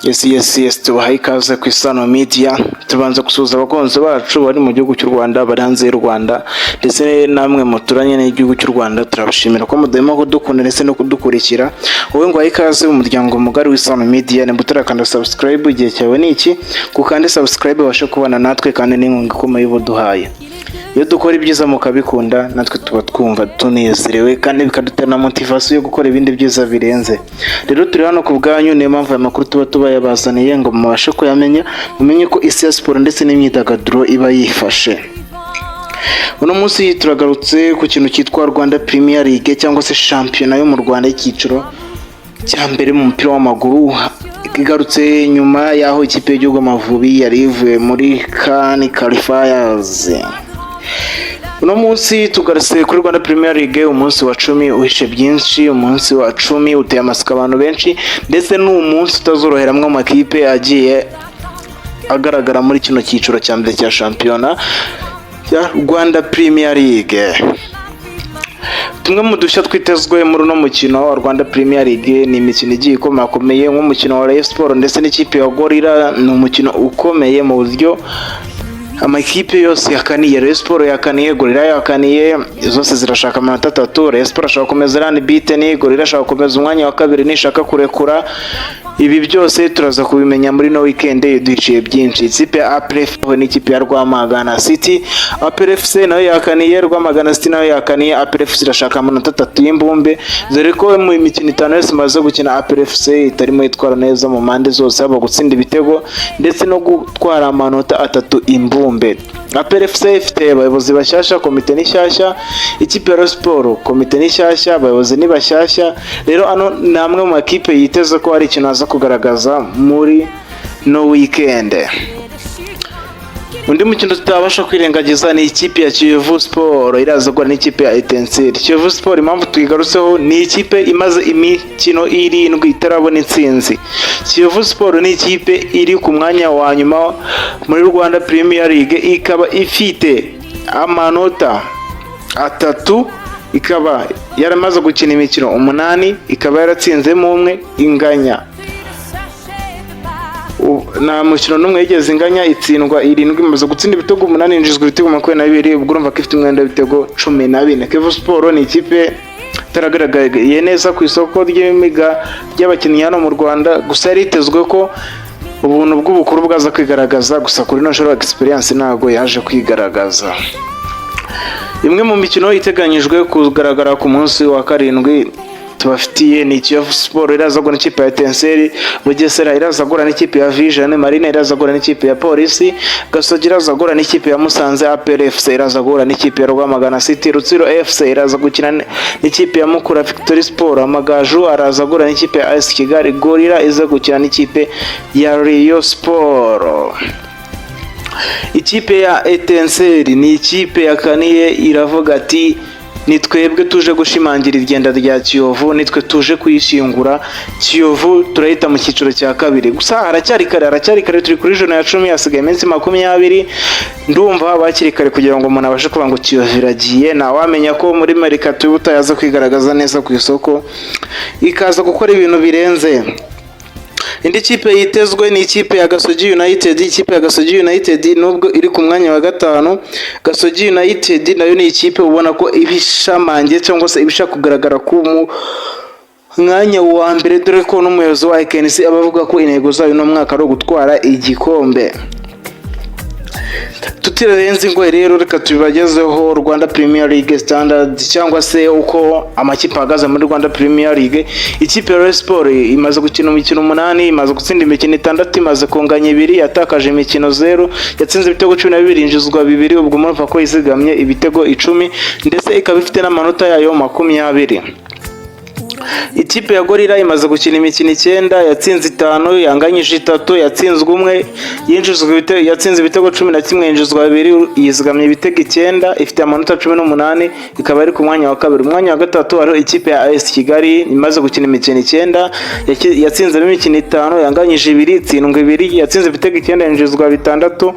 Yes, tubahaye ikaze ku Isano Media. Tubanza gusuhuza abakunzi bacu bari mu gihugu cy'u Rwanda, bari hanze y'u Rwanda, ndetse namwe muturanye n'igihugu cy'u Rwanda. Turabashimira ko mudahema kudukunda ndetse no kudukurikira. Wowe ngo ikaze mu muryango mugari w'Isano Media, ni mutarakanda subscribe igihe cyawe ni iki, gukanda subscribe bashe kubana natwe kandi n'inkunga ikomeye buduhaye. Iyo dukora ibyiza mukabikunda, natwe tuba twumva tunezerewe kandi bikadutera na motivation yo gukora ibindi byiza birenze. Rero turi hano ku bwanyu, niyo mpamvu aya makuru tuba tubayabazaniye ngo mubashe kuyamenya, mumenye ko isi ya siporo ndetse n'imyidagaduro iba yifashe. Uno munsi turagarutse ku kintu cyitwa Rwanda Premier League cyangwa se shampiyona yo mu Rwanda y'icyiciro cya mbere mu mupira w'amaguru. Igarutse nyuma y'aho ikipe y'igihugu Amavubi yari ivuye muri CAN Qualifiers. Uno munsi tugarutse kuri Rwanda Premier League, umunsi wa 10 uhishe byinshi, umunsi wa 10 uteye amasaka abantu benshi, ndetse n'umunsi utazoroheramwe mu makipe agiye agaragara muri kino cyiciro cya mbere cya shampiyona ya Rwanda Premier League. Tumwe mu dushya twitezwe muri uno mukino wa Rwanda Premier League ni imikino igiye ikomakomeye nk'umukino wa Rayon Sport ndetse n'ikipe ya Gorilla. Ni umukino ukomeye mu buryo amakipe yose yakaniye. Rayon Sport yakaniye, Gorilla yakaniye, zose zirashaka amanota 3. Rayon Sport ashaka komeza run beaten, Gorilla ashaka komeza umwanya wa kabiri nishaka kurekura. Ibi byose turaza kubimenya muri no weekend duciye byinshi. Ikipe ya APRF n'ikipe ya Rwamagana City, APRFC nayo yakaniye, Rwamagana City nayo yakaniye. APRFC zirashaka amanota 3 y'imbumbe, dore ko mu imikino 5 yose maze gukina APRFC itarimo yitwara neza mu mande zose, haba gutsinda ibitego ndetse no gutwara amanota 3 imbumbe. APRFC ifite abayobozi bashyashya, komite ni shyashya. Ikipe ya Sport komite ni shyashya, abayobozi ni bashyashya. Rero ano namwe mu makipe yiteze ko hari ikintu aza kugaragaza muri no weekend. Undi mukino tutabasha kwirengagiza ni ikipe ya Kiyovu Sport iraza gukora n'ikipe ya Etincelle. Kiyovu Sport impamvu tuyigarutseho ni ikipe imaze imikino 7 itarabona intsinzi. Kiyovu Sport ni ikipe iri ku mwanya wa nyuma muri Rwanda Premier League, ikaba ifite amanota 3, ikaba yaramaze gukina imikino 8, ikaba yaratsinzemo 1, inganya na mukino n'umwe yigeze inganya, itsindwa 7, imaze gutsinda ibitego 8, yinjizwa ibitego 22. ubwo urumva ko ifite umwenda w'ibitego 14. Kiyovu Sport ni ikipe itaragaragaye neza ku isoko ry'imiga ry'abakinnyi hano mu Rwanda, gusa yaritezwe ko ubuntu bw'ubukuru bwaza kwigaragaza, gusa kuri no shoro experience ntago yaje kwigaragaza. Imwe mu mikino iteganyijwe kugaragara ku munsi wa 7 tubafitiye ni Kiyovu Sport iraza gukora n'ikipe ya Etincelle, Bugesera iraza gukora n'ikipe ya Vision, Marine iraza gukora n'ikipe ya Polisi, Gasogi iraza gukora n'ikipe ya Musanze, APRFC iraza gukora n'ikipe ya Rwamagana City, Rutsiro FC iraza gukina n'ikipe ya Mukura Victory Sport, Amagaju araza gukora n'ikipe ya AS Kigali, Gorilla iza gukina n'ikipe ya Rayon Sport. Ikipe ya Etincelle ni ikipe yakaniye, iravuga ati ni twebwe tuje gushimangira igenda rya Kiyovu, nitwe tuje kuyishingura. Kiyovu turahita mu cyiciro cya 2, gusa haracyari kare, turi kuri jone ya 10, hasigaye iminsi 20. Ndumva bakiri kare kugira ngo umuntu abashe kuvuga ngo Kiyovu iragiye. Na wamenya ko muri Mercato y'ubutayaza kwigaragaza neza ku isoko, ikaza gukora ibintu birenze. Indi kipe yitezwe ni ikipe ya Gasogi United. Ikipe ya Gasogi United nubwo iri ku mwanya wa 5, Gasogi United nayo ni ikipe ubona ko ibishamangiye cyangwa se ibishaka kugaragara ku mwanya wa mbere, dore ko n'umuyobozi wa KNC abavuga ko intego zayo no mwaka ari gutwara igikombe. Tutirenze ngo rero reka tubibagezeho Rwanda Premier League standard cyangwa se uko amakipe ahagaze muri Rwanda Premier League. Ikipe ya Rayon Sport imaze gukina imikino 8, imaze gutsinda imikino 6, imaze kunganya 2, yatakaje imikino 0, yatsinze ibitego 12, yinjizwa 2. ubwo murumva ko izigamye ibitego 10 ndetse ikaba ifite n'amanota yayo 20. Ikipe ya Gorilla imaze gukina imikino 9, yatsinze 5, yanganyije 3, yatsinzwe 1, yatsinze ibitego 11, yinjizwa 2, yizigamye ibitego 9, ifite amanota 18, ikaba ari ku mwanya wa 2. Umwanya wa 3 hariho ikipe ya AS Kigali imaze gukina imikino 9, yatsinze imikino 5, yanganyije 2, itsindwa 2, yatsinze ibitego 9, yinjizwa 6.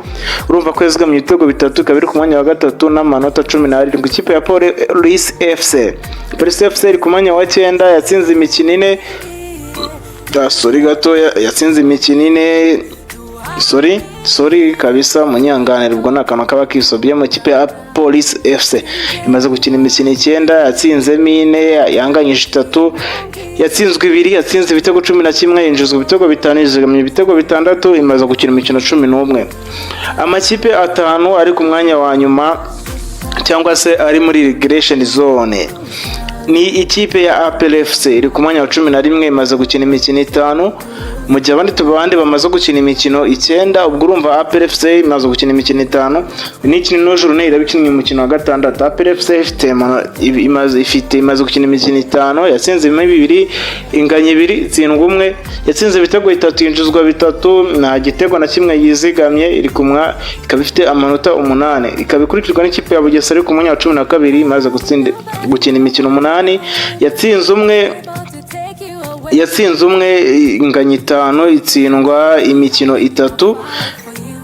urumva ko yizigamye ibitego 3, ikaba ari ku mwanya wa 3 n'amanota 17. Ikipe ya Police FC iri ku mwanya wa 9, yatsinze imikino 4, Sori gatoya yatsinze imikino ine. Sorry kabisa munyanganira, ubwo nakantu kaba kisobye mu kipe ya Police FC imaze gukina imikino 9 yatsinzemo 4 yanganyije 3 yatsinzwe 2 yatsinze ibitego 11 yinjizwa ibitego 5 yizigamye ibitego 6 imaze gukina imikino 11. Amakipe 5 ari ku mwanya wa nyuma cyangwa se ari muri regression zone ni ikipe ya APR FC iri ku mwanya wa 11 imaze gukina imikino 5 mu gihe abandi bamaze gukina imikino 9. Ubwo urumva APR FC imaze gukina imikino 5 n'ikini no journée irabikinnye umukino wa 6. APR FC imaze gukina imikino 5 yatsinze 2 inganye 2 itsindwa 1 yatsinze ibitego 3 yinjizwa 3 nta gitego na kimwe yizigamye iri kumwa ikaba ifite amanota 8 ikaba ikurikirwa n'ikipe ya Bugesera ku mwanya wa 12 imaze gukina imikino 8 yatsinze umwe inganye 5 itsindwa imikino 3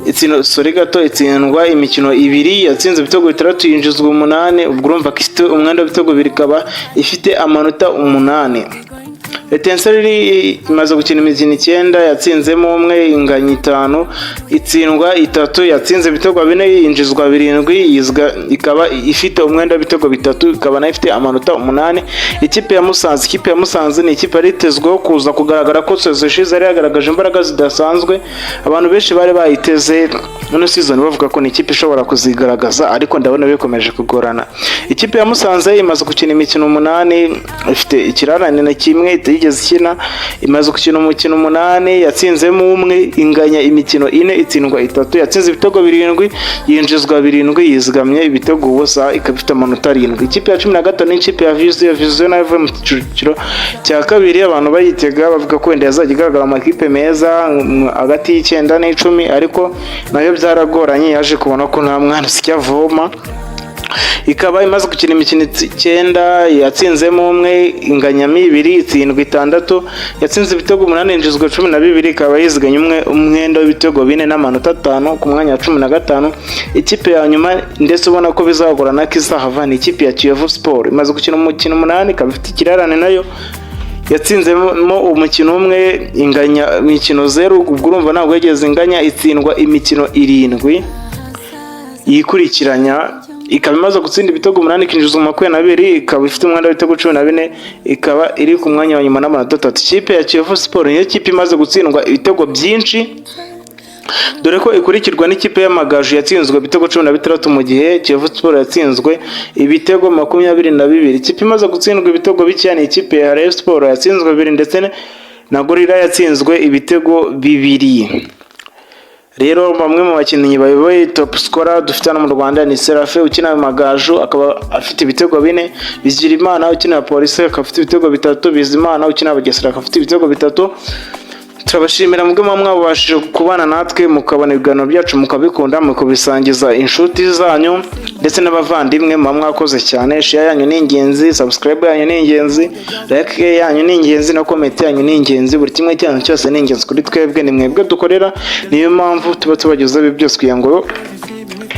itsindwa imikino 2 yatsinze ibitego 3 yinjizwa 8. ubwo urumva ko ifite umwenda w'ibitego 2 ikaba ifite amanota 8. Etincelle imaze gukina imikino 9 yatsinzemo 1 inganye 5 itsindwa 3 yatsinze ibitego 4 yinjizwa 7 ikaba ifite umwenda w'ibitego 3 ikaba nayo ifite amanota 8. Ikipe ya Musanze ni ikipe yaritezweho kuza kugaragara ko sezeshize ari yagaragaje imbaraga zidasanzwe, abantu benshi bari bayiteze none season bavuga ko ni ikipe ishobora kuzigaragaza, ariko ndabona bikomeje kugorana. Ikipe ya Musanze imaze gukina imikino 8 ifite ikirarane na kimwe itigeze ikina, imaze gukina umukino 8 yatsinzemo 1 inganya imikino 4 itsindwa 3 yatsinze ibitego 7 yinjizwa 7 yizigamye ibitego ubusa ikaba ifite amanota 7. Ikipe ya 15 ni ikipe ya Vision nayo mu cyiciro cya kabiri, abantu bayitega bavuga ko wenda yazajya igaragara amakipe meza hagati y'9 n'10, ariko nayo byaragoranye yaje kubona ko nta mwana sicyavoma. Ikaba imaze gukina imikino 9 yatsinzemo 1 inganya 2 itsindwa 6 yatsinze ibitego 8 yinjizwa 12 ikaba yiziganye umwenda w'ibitego 4 n'amanota 5 ku mwanya wa 15. Ikipe ya nyuma ndetse ubona ko bizagorana ko izahava ni ikipe ya Kiyovu Sport imaze gukina umukino 8 ikaba ifite ikirarane nayo yatsinzemo umukino 1 inganya imikino 0. ubwo urumva ntabwo yageze inganya itsindwa imikino 7 yikurikiranya ikaba imaze gutsinda ibitego 8 ikinjizwa 22 ikaba ifite umwanda w'ibitego 14 ikaba iri ku mwanya wa nyuma n'amanota 3. Ikipe ya Kiyovu Sport niyo kipe imaze gutsindwa ibitego byinshi, dore ko ikurikirwa n'ikipe y'Amagaju yatsinzwe ibitego 16 mu gihe Kiyovu Sport yatsinzwe ibitego 22. Ikipe imaze gutsindwa ibitego bike ni ikipe ya Rayon Sport yatsinzwe 2 ndetse na Gorilla yatsinzwe ibitego 2. Rero bamwe mu bakinnyi bayoboye top scorer dufite hano mu Rwanda ni Serafe ukina Amagaju akaba afite ibitego 4, Bigirimana ukina Police akaba afite ibitego 3, Bizimana ukina Bugesera akaba afite ibitego 3. Turabashimira mubwe mwabashije kubana natwe mukabona ibiganiro byacu mukabikunda mukubisangiza inshuti zanyu ndetse n'abavandimwe. Mwakoze cyane, share yanyu ni ingenzi, subscribe yanyu ni ingenzi, like yanyu ni ingenzi na comment yanyu ni ingenzi, buri kimwe cyanyu cyose ni ingenzi kuri twebwe, ni mwebwe dukorera, niyo mpamvu tuba tubagezaho ibi byose kugira ngo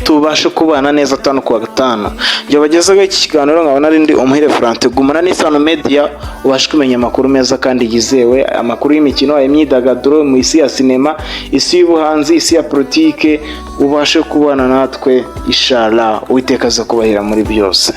tubashe kubana neza 5 kwa 5. Njye bagezeho iki kiganiro nkabona ari ndi Umuhire Frank, gumana n'Isano Media ubashe kumenya amakuru meza kandi yizewe, amakuru y'imikino, imyidagaduro mu isi ya sinema, isi y'ubuhanzi, isi ya politike, ubashe kubana natwe inshallah. Uwiteka aza kubahira muri byose.